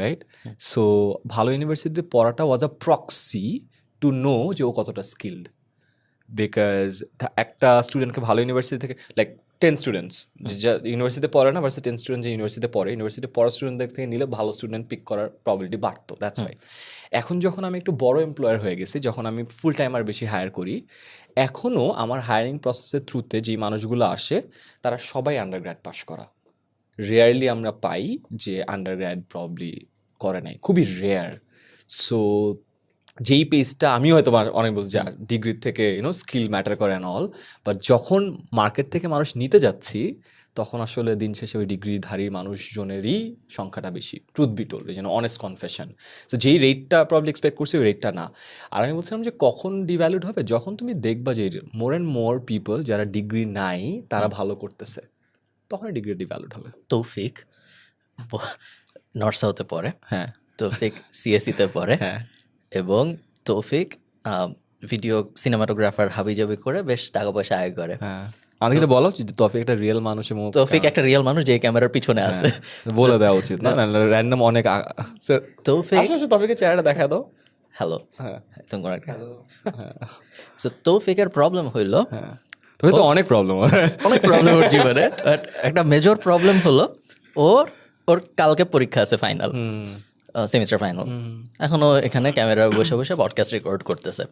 Right? So ভালো ইউনিভার্সিটিতে পড়াটা ওয়াজ আ প্রক্সি টু নো যে ও কতটা স্কিল্ড। বিকজ একটা স্টুডেন্টকে ভালো ইউনিভার্সিটি থেকে লাইক 10 স্টুডেন্টস যা ইউনিভার্সিটিতে পড়ে না ভার্সেস 10 স্টুডেন্ট যে ইউনিভার্সিটিতে পড়ে, ইউনিভার্সিটিতে পড়া স্টুডেন্টদের থেকে নিলে ভালো স্টুডেন্ট পিক করার প্রবাবিলিটি বাড়তো, দ্যাটস ওয়াই। এখন যখন আমি একটু বড় এমপ্লয়ার হয়ে গেছি, যখন আমি ফুল টাইমার বেশি হায়ার করি, এখনও আমার হায়ারিং প্রসেসের থ্রুতে যেই মানুষগুলো আসে তারা সবাই আন্ডারগ্র্যাড পাস করা। রেয়ারলি আমরা পাই যে আন্ডারগ্র্যাড প্রবলি করে নাই, খুবই রেয়ার। সো যেই পেজটা আমি হয়তো অনেক বলছি যে ডিগ্রির থেকে স্কিল ম্যাটার করে অ্যান্ড অল, বাট যখন মার্কেট থেকে মানুষ নিতে যাচ্ছি তখন আসলে দিন শেষে ওই ডিগ্রিধারী মানুষজনেরই সংখ্যাটা বেশি, ট্রুথ বি টোল্ড, এই জন্য অনেস্ট কনফেশন। সো যেই রেটটা প্রবলি এক্সপেক্ট করছি ওই রেটটা না। আর আমি বলছিলাম যে কখন ডিভ্যালুড হবে, যখন তুমি দেখবা যে মোর অ্যান্ড মোর পিপল যারা ডিগ্রি নাই তারা ভালো করতেছে, তখনই ডিগ্রি ডিভ্যালুড হবে। তৌফিক নর্থ সাউথে পড়ে, হ্যাঁ তৌফিক সিএসিতে পড়ে, হ্যাঁ এবং তৌফিক ভিডিও সিনেমাটোগ্রাফার হাবিজাবি করে বেশ টাকা পয়সা আয় করে। হ্যাঁ, আমাদের কিন্তু বলা উচিত তৌফিক একটা রিয়েল মানুষ এবং তৌফিক একটা রিয়েল মানুষ যে ক্যামেরার পিছনে আছে। বলে দেওয়া উচিত না, র্যান্ডম অনেক তৌফিক তৌফিকের চেহারাটা দেখা দাও। হ্যালো, হ্যাঁ তুমি একটা সো তৌফিকের প্রবলেম হইলো, তবে তো অনেক প্রবলেম, অনেক প্রবলেম ওর জীবনে, বাট একটা মেজর প্রবলেম হলো ওর ওর কালকে পরীক্ষা আছে, ফাইনাল সেমিস্টার ফাইনাল। এখনও এখানে ক্যামেরা বসে বসে পডকাস্ট রেকর্ড করতেছে।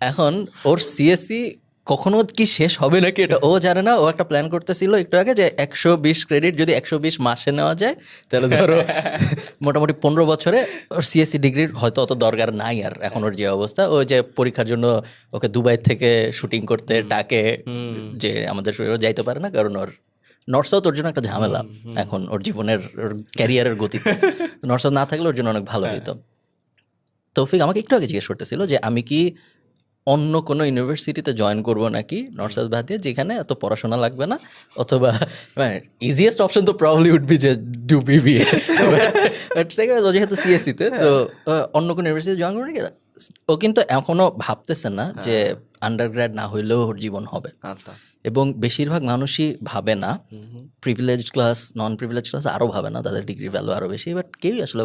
এখন ওর সিএসসি কখনো কি শেষ হবে নাকি এটা ও জানে না। ও একটা প্ল্যান করতেছিল একটু আগে যে 120 ক্রেডিট যদি 120 মাসে নেওয়া যায় তাহলে ধরো মোটামুটি 15 বছরে ওর সিএসসি ডিগ্রির হয়তো অত দরকার নাই আর। এখন ওর যে অবস্থা, ও যে পরীক্ষার জন্য ওকে দুবাই থেকে শুটিং করতে ডাকে, যে আমাদের শরীরও যাইতে পারে না কারণ ওর নর্থ সাউথ ওর জন্য একটা ঝামেলা এখন ওর জীবনের, ওর ক্যারিয়ারের গতিতে। নর্থ সাউথ না থাকলে ওর জন্য অনেক ভালো হতো। তৌফিক আমাকে একটু আগে জিজ্ঞেস করতেছিল যে আমি কি অন্য কোনো ইউনিভার্সিটিতে জয়েন করবো নাকি নর্থ সাউথ বাদ দিয়ে, যেখানে এত পড়াশোনা লাগবে না, অথবা ইজিয়েস্ট অপশন তো প্রবলি উড বি যে ডু বিবিএ, যেহেতু সিএসসিতে তো অন্য কোনো ইউনিভার্সিটি জয়েন করবো নাকি। ও কিন্তু এখনও ভাবতেছে না যে আন্ডারগ্র্যাড না হইলেও ওর জীবন হবে। আচ্ছা, এবং বেশিরভাগ মানুষই ভাবে না, প্রিভিলেজড ক্লাস নন প্রিভিলেজ ক্লাস আরও ভাবে না, তাদের ডিগ্রি ভ্যালু আরও বেশি, বাট কেউই আসলে